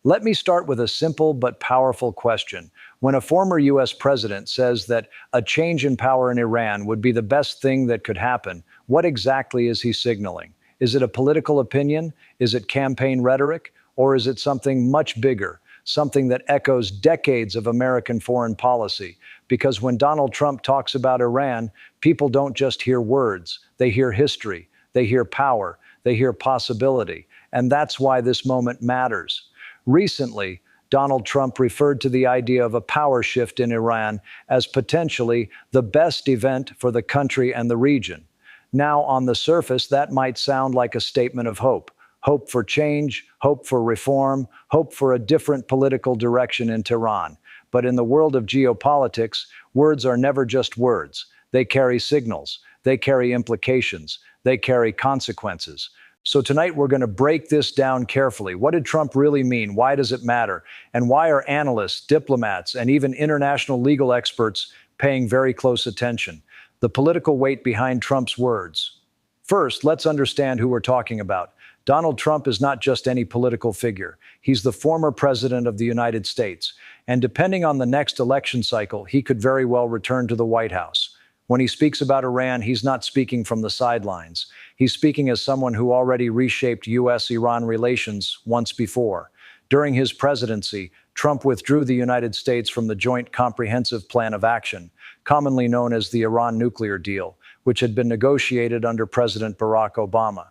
Let me start with a simple but powerful question. When a former US president says that a change in power in Iran would be the best thing that could happen, what exactly is he signaling? Is it a political opinion? Is it campaign rhetoric? Or is it something much bigger, something that echoes decades of American foreign policy? Because when Donald Trump talks about Iran, people don't just hear words, they hear history, they hear power, they hear possibility. And that's why this moment matters. Recently, Donald Trump referred to the idea of a power shift in Iran as potentially the best event for the country and the region. Now, on the surface, that might sound like a statement of hope. Hope for change, hope for reform, hope for a different political direction in Tehran. But in the world of geopolitics, words are never just words. They carry signals, they carry implications, they carry consequences. So tonight we're going to break this down carefully. What did Trump really mean? Why does it matter? And why are analysts, diplomats, and even international legal experts paying very close attention? The political weight behind Trump's words. First, let's understand who we're talking about. Donald Trump is not just any political figure. He's the former president of the United States. And depending on the next election cycle, he could very well return to the White House. When he speaks about Iran, he's not speaking from the sidelines. He's speaking as someone who already reshaped U.S.-Iran relations once before. During his presidency, Trump withdrew the United States from the Joint Comprehensive Plan of Action, commonly known as the Iran nuclear deal, which had been negotiated under President Barack Obama.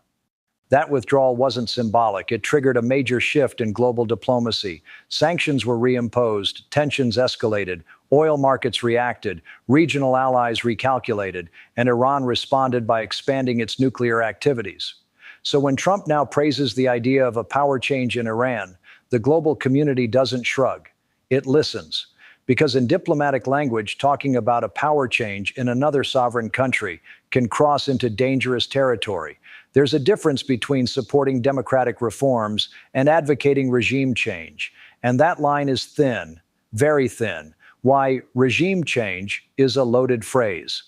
That withdrawal wasn't symbolic. It triggered a major shift in global diplomacy. Sanctions were reimposed, tensions escalated, oil markets reacted, regional allies recalculated, and Iran responded by expanding its nuclear activities. So when Trump now praises the idea of a power change in Iran, the global community doesn't shrug. It listens. Because in diplomatic language, talking about a power change in another sovereign country can cross into dangerous territory. There's a difference between supporting democratic reforms and advocating regime change. And that line is thin, very thin. Why regime change is a loaded phrase.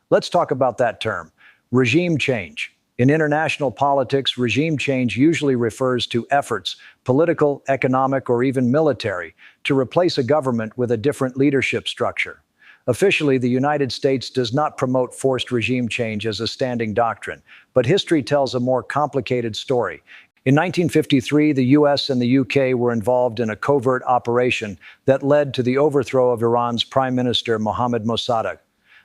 Let's talk about that term, regime change. In international politics, regime change usually refers to efforts, political, economic, or even military, to replace a government with a different leadership structure. Officially, the United States does not promote forced regime change as a standing doctrine, but history tells a more complicated story. In 1953, the US and the UK were involved in a covert operation that led to the overthrow of Iran's Prime Minister Mohammad Mossadegh.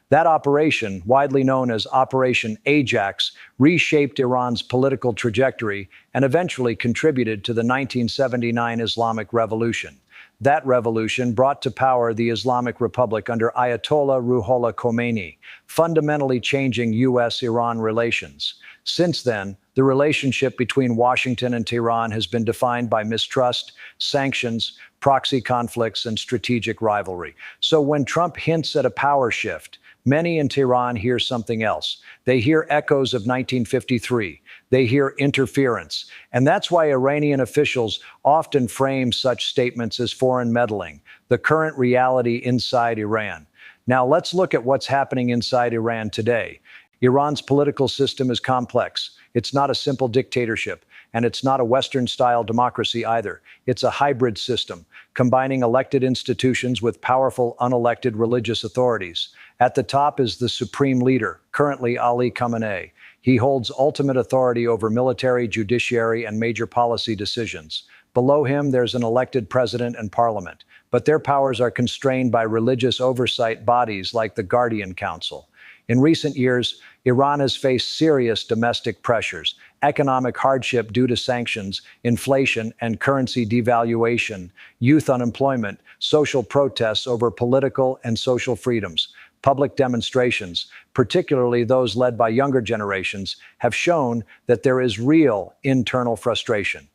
That operation, widely known as Operation Ajax, reshaped Iran's political trajectory and eventually contributed to the 1979 Islamic Revolution. That revolution brought to power the Islamic Republic under Ayatollah Ruhollah Khomeini, fundamentally changing US-Iran relations. Since then, the relationship between Washington and Tehran has been defined by mistrust, sanctions, proxy conflicts, and strategic rivalry. So when Trump hints at a power shift, many in Tehran hear something else. They hear echoes of 1953. They hear interference. And that's why Iranian officials often frame such statements as foreign meddling, the current reality inside Iran. Now let's look at what's happening inside Iran today. Iran's political system is complex. It's not a simple dictatorship, and it's not a Western-style democracy either. It's a hybrid system, combining elected institutions with powerful, unelected religious authorities. At the top is the supreme leader, currently Ali Khamenei. He holds ultimate authority over military, judiciary, and major policy decisions. Below him, there's an elected president and parliament, but their powers are constrained by religious oversight bodies like the Guardian Council. In recent years, Iran has faced serious domestic pressures, economic hardship due to sanctions, inflation and currency devaluation, youth unemployment, social protests over political and social freedoms. Public demonstrations, particularly those led by younger generations, have shown that there is real internal frustration.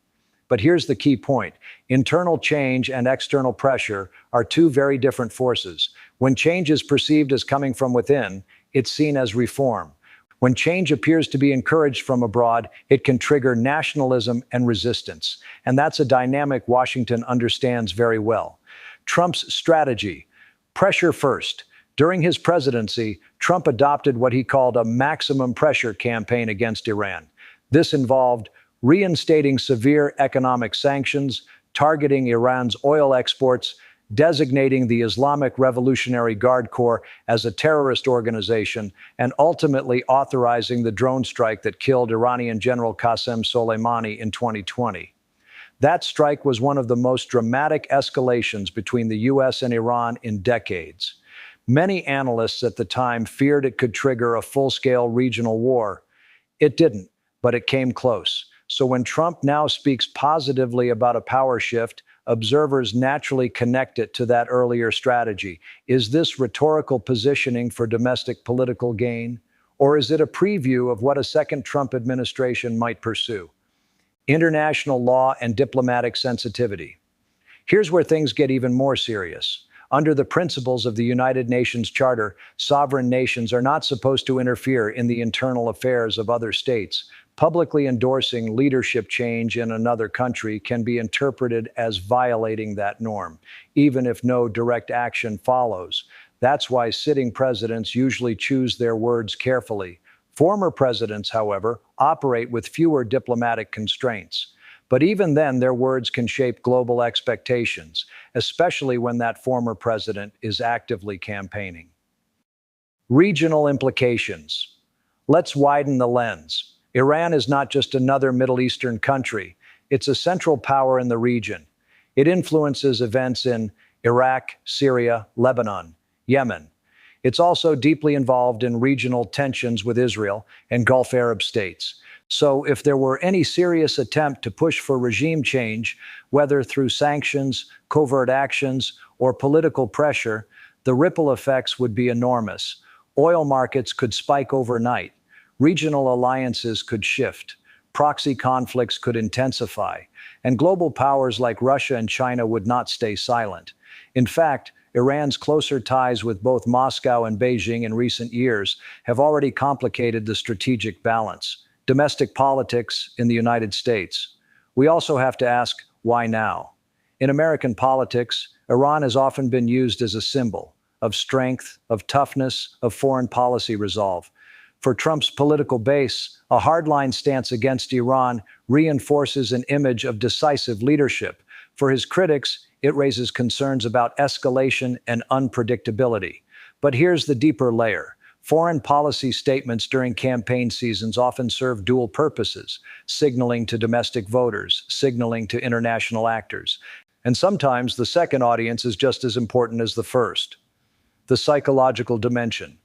But here's the key point. Internal change and external pressure are two very different forces. When change is perceived as coming from within, it's seen as reform. When change appears to be encouraged from abroad, it can trigger nationalism and resistance. And that's a dynamic Washington understands very well. Trump's strategy: pressure first. During his presidency, Trump adopted what he called a maximum pressure campaign against Iran. This involved reinstating severe economic sanctions, targeting Iran's oil exports, designating the Islamic Revolutionary Guard Corps as a terrorist organization, and ultimately authorizing the drone strike that killed Iranian General Qasem Soleimani in 2020. That strike was one of the most dramatic escalations between the US and Iran in decades. Many analysts at the time feared it could trigger a full-scale regional war. It didn't, but it came close. So when Trump now speaks positively about a power shift, observers naturally connect it to that earlier strategy. Is this rhetorical positioning for domestic political gain? Or is it a preview of what a second Trump administration might pursue? International law and diplomatic sensitivity. Here's where things get even more serious. Under the principles of the United Nations Charter, sovereign nations are not supposed to interfere in the internal affairs of other states. Publicly endorsing leadership change in another country can be interpreted as violating that norm, even if no direct action follows. That's why sitting presidents usually choose their words carefully. Former presidents, however, operate with fewer diplomatic constraints. But even then, their words can shape global expectations, especially when that former president is actively campaigning. Regional implications. Let's widen the lens. Iran is not just another Middle Eastern country. It's a central power in the region. It influences events in Iraq, Syria, Lebanon, Yemen. It's also deeply involved in regional tensions with Israel and Gulf Arab states. So if there were any serious attempt to push for regime change, whether through sanctions, covert actions, or political pressure, the ripple effects would be enormous. Oil markets could spike overnight. Regional alliances could shift. Proxy conflicts could intensify. And global powers like Russia and China would not stay silent. In fact, Iran's closer ties with both Moscow and Beijing in recent years have already complicated the strategic balance. Domestic politics in the United States. We also have to ask, why now? In American politics, Iran has often been used as a symbol of strength, of toughness, of foreign policy resolve. For Trump's political base, a hardline stance against Iran reinforces an image of decisive leadership. For his critics, it raises concerns about escalation and unpredictability. But here's the deeper layer. Foreign policy statements during campaign seasons often serve dual purposes, signaling to domestic voters, signaling to international actors. And sometimes the second audience is just as important as the first. The psychological dimension.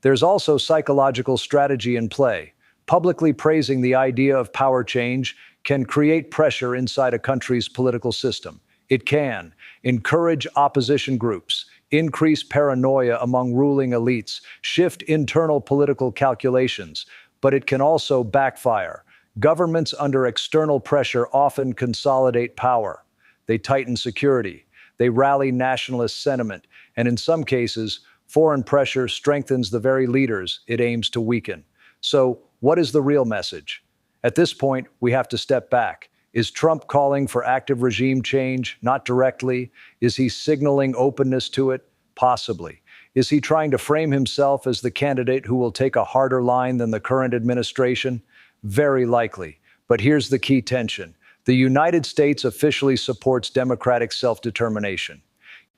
There's also psychological strategy in play. Publicly praising the idea of power change can create pressure inside a country's political system. It can encourage opposition groups, increase paranoia among ruling elites, shift internal political calculations, but it can also backfire. Governments under external pressure often consolidate power. They tighten security. They rally nationalist sentiment. And in some cases, foreign pressure strengthens the very leaders it aims to weaken. So, what is the real message? At this point, we have to step back. Is Trump calling for active regime change? Not directly. Is he signaling openness to it? Possibly. Is he trying to frame himself as the candidate who will take a harder line than the current administration? Very likely. But here's the key tension. The United States officially supports democratic self-determination.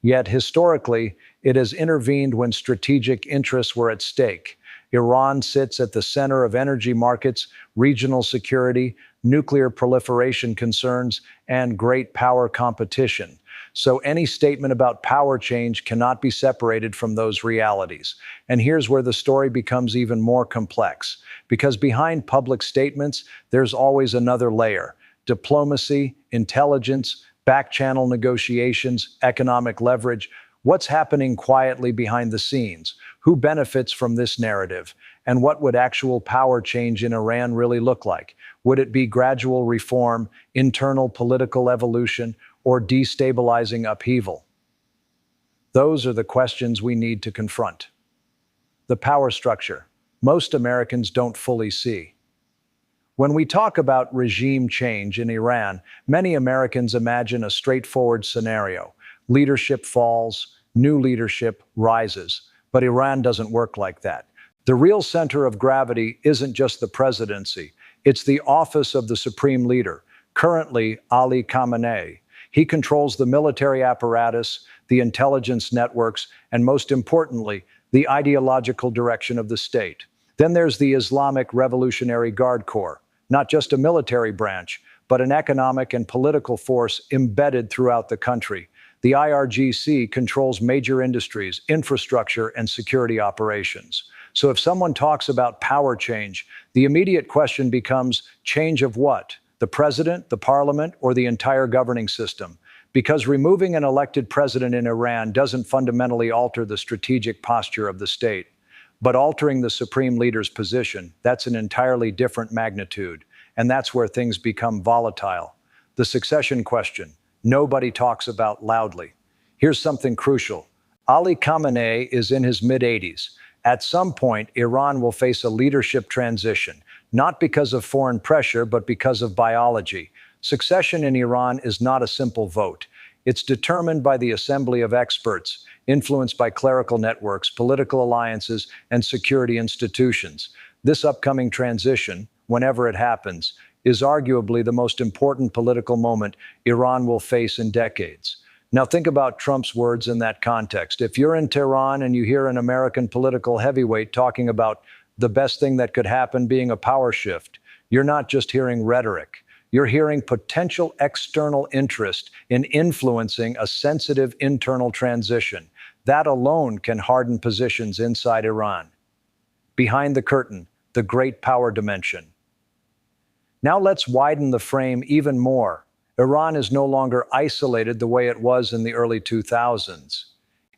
Yet historically, it has intervened when strategic interests were at stake. Iran sits at the center of energy markets, regional security, nuclear proliferation concerns, and great power competition. So any statement about power change cannot be separated from those realities. And here's where the story becomes even more complex. Because behind public statements, there's always another layer. Diplomacy, intelligence, back-channel negotiations, economic leverage. What's happening quietly behind the scenes? Who benefits from this narrative? And what would actual power change in Iran really look like? Would it be gradual reform, internal political evolution, or destabilizing upheaval? Those are the questions we need to confront. The power structure. Most Americans don't fully see. When we talk about regime change in Iran, many Americans imagine a straightforward scenario. Leadership falls, new leadership rises. But Iran doesn't work like that. The real center of gravity isn't just the presidency. It's the office of the supreme leader, currently Ali Khamenei. He controls the military apparatus, the intelligence networks, and most importantly, the ideological direction of the state. Then there's the Islamic Revolutionary Guard Corps, not just a military branch, but an economic and political force embedded throughout the country. The IRGC controls major industries, infrastructure, and security operations. So if someone talks about power change, the immediate question becomes change of what? The president, the parliament, or the entire governing system? Because removing an elected president in Iran doesn't fundamentally alter the strategic posture of the state. But altering the supreme leader's position, that's an entirely different magnitude. And that's where things become volatile. The succession question, nobody talks about loudly. Here's something crucial. Ali Khamenei is in his mid-80s. At some point, Iran will face a leadership transition, not because of foreign pressure, but because of biology. Succession in Iran is not a simple vote. It's determined by the assembly of experts, influenced by clerical networks, political alliances, and security institutions. This upcoming transition, whenever it happens, is arguably the most important political moment Iran will face in decades. Now think about Trump's words in that context. If you're in Tehran and you hear an American political heavyweight talking about the best thing that could happen being a power shift, you're not just hearing rhetoric. You're hearing potential external interest in influencing a sensitive internal transition. That alone can harden positions inside Iran. Behind the curtain, the great power dimension. Now let's widen the frame even more. Iran is no longer isolated the way it was in the early 2000s.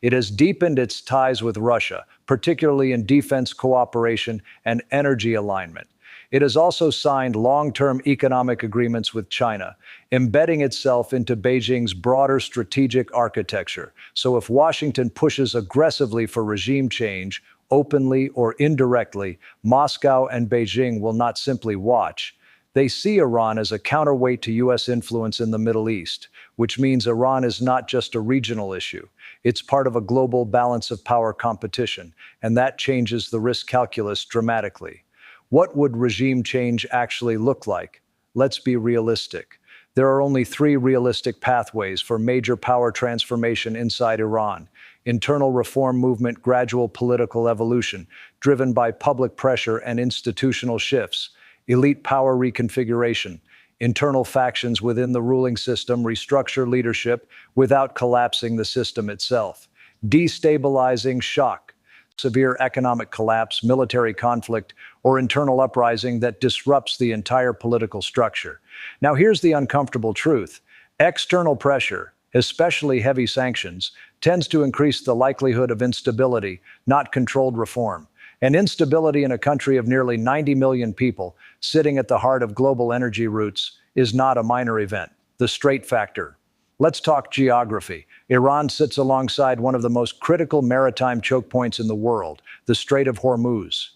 It has deepened its ties with Russia, particularly in defense cooperation and energy alignment. It has also signed long-term economic agreements with China, embedding itself into Beijing's broader strategic architecture. So if Washington pushes aggressively for regime change, openly or indirectly, Moscow and Beijing will not simply watch. They see Iran as a counterweight to U.S. influence in the Middle East, which means Iran is not just a regional issue. It's part of a global balance of power competition, and that changes the risk calculus dramatically. What would regime change actually look like? Let's be realistic. There are only three realistic pathways for major power transformation inside Iran: internal reform movement, gradual political evolution, driven by public pressure and institutional shifts; elite power reconfiguration, internal factions within the ruling system restructure leadership without collapsing the system itself; destabilizing shock, severe economic collapse, military conflict, or internal uprising that disrupts the entire political structure. Now here's the uncomfortable truth. External pressure, especially heavy sanctions, tends to increase the likelihood of instability, not controlled reform. And instability in a country of nearly 90 million people, sitting at the heart of global energy routes, is not a minor event. The straight factor. Let's talk geography. Iran sits alongside one of the most critical maritime choke points in the world, the Strait of Hormuz.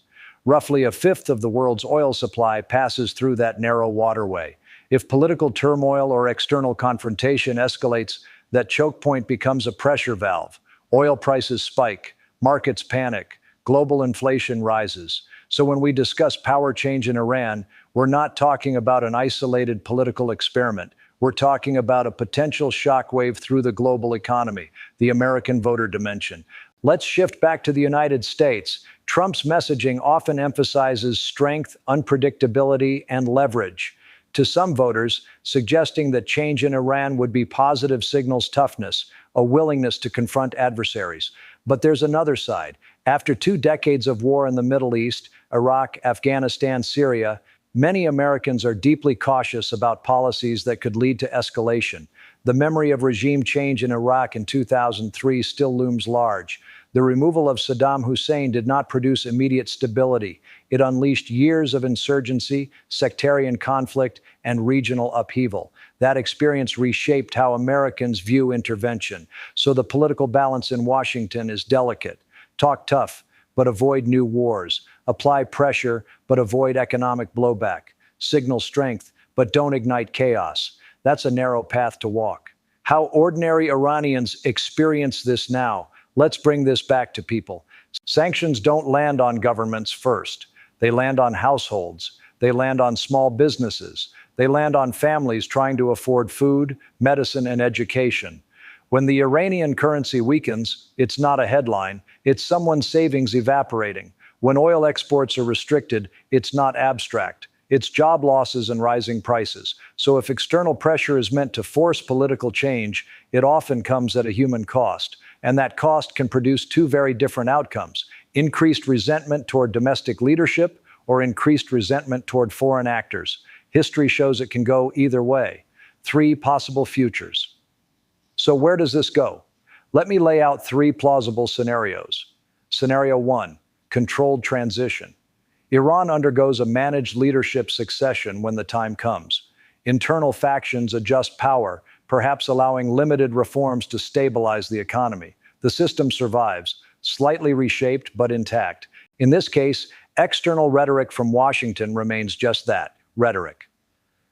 Roughly a fifth of the world's oil supply passes through that narrow waterway. If political turmoil or external confrontation escalates, that choke point becomes a pressure valve. Oil prices spike, markets panic, global inflation rises. So when we discuss power change in Iran, we're not talking about an isolated political experiment. We're talking about a potential shockwave through the global economy, the American voter dimension. Let's shift back to the United States. Trump's messaging often emphasizes strength, unpredictability, and leverage. To some voters, suggesting that change in Iran would be positive signals toughness, a willingness to confront adversaries. But there's another side. After 2 decades of war in the Middle East, Iraq, Afghanistan, Syria, many Americans are deeply cautious about policies that could lead to escalation. The memory of regime change in Iraq in 2003 still looms large. The removal of Saddam Hussein did not produce immediate stability. It unleashed years of insurgency, sectarian conflict, and regional upheaval. That experience reshaped how Americans view intervention. So the political balance in Washington is delicate. Talk tough, but avoid new wars. Apply pressure, but avoid economic blowback. Signal strength, but don't ignite chaos. That's a narrow path to walk. How ordinary Iranians experience this now. Let's bring this back to people. Sanctions don't land on governments first. They land on households. They land on small businesses. They land on families trying to afford food, medicine, and education. When the Iranian currency weakens, it's not a headline, it's someone's savings evaporating. When oil exports are restricted, it's not abstract. It's job losses and rising prices. So if external pressure is meant to force political change, it often comes at a human cost. And that cost can produce two very different outcomes: increased resentment toward domestic leadership or increased resentment toward foreign actors. History shows it can go either way. Three possible futures. So where does this go? Let me lay out three plausible scenarios. Scenario 1, controlled transition. Iran undergoes a managed leadership succession when the time comes. Internal factions adjust power, perhaps allowing limited reforms to stabilize the economy. The system survives, slightly reshaped but intact. In this case, external rhetoric from Washington remains just that, rhetoric.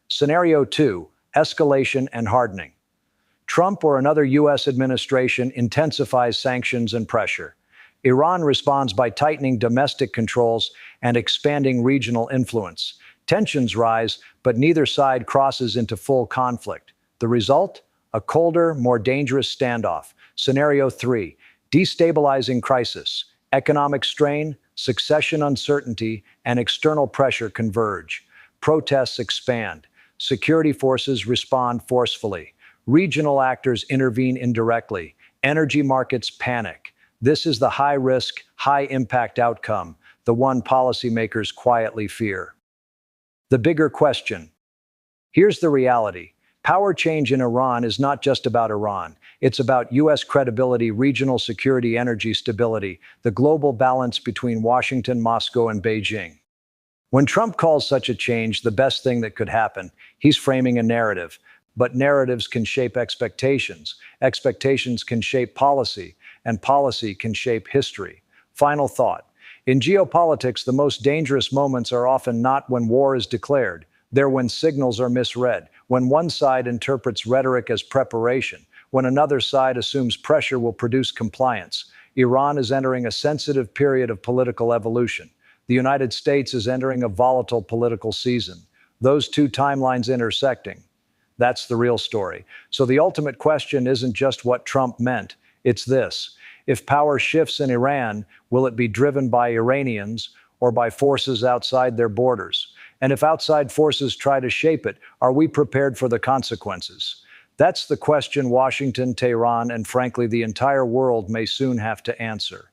Scenario 2, escalation and hardening. Trump or another U.S. administration intensifies sanctions and pressure. Iran responds by tightening domestic controls and expanding regional influence. Tensions rise, but neither side crosses into full conflict. The result? A colder, more dangerous standoff. Scenario 3, destabilizing crisis. Economic strain, succession uncertainty, and external pressure converge. Protests expand. Security forces respond forcefully. Regional actors intervene indirectly. Energy markets panic. This is the high-risk, high-impact outcome, the one policymakers quietly fear. The bigger question. Here's the reality. Power change in Iran is not just about Iran. It's about U.S. credibility, regional security, energy stability, the global balance between Washington, Moscow, and Beijing. When Trump calls such a change the best thing that could happen, he's framing a narrative. But narratives can shape expectations. Expectations can shape policy, and policy can shape history. Final thought. In geopolitics, the most dangerous moments are often not when war is declared. They're when signals are misread, when one side interprets rhetoric as preparation, when another side assumes pressure will produce compliance. Iran is entering a sensitive period of political evolution. The United States is entering a volatile political season. Those two timelines intersecting. That's the real story. So the ultimate question isn't just what Trump meant, it's this. If power shifts in Iran, will it be driven by Iranians or by forces outside their borders? And if outside forces try to shape it, are we prepared for the consequences? That's the question Washington, Tehran, and frankly the entire world may soon have to answer.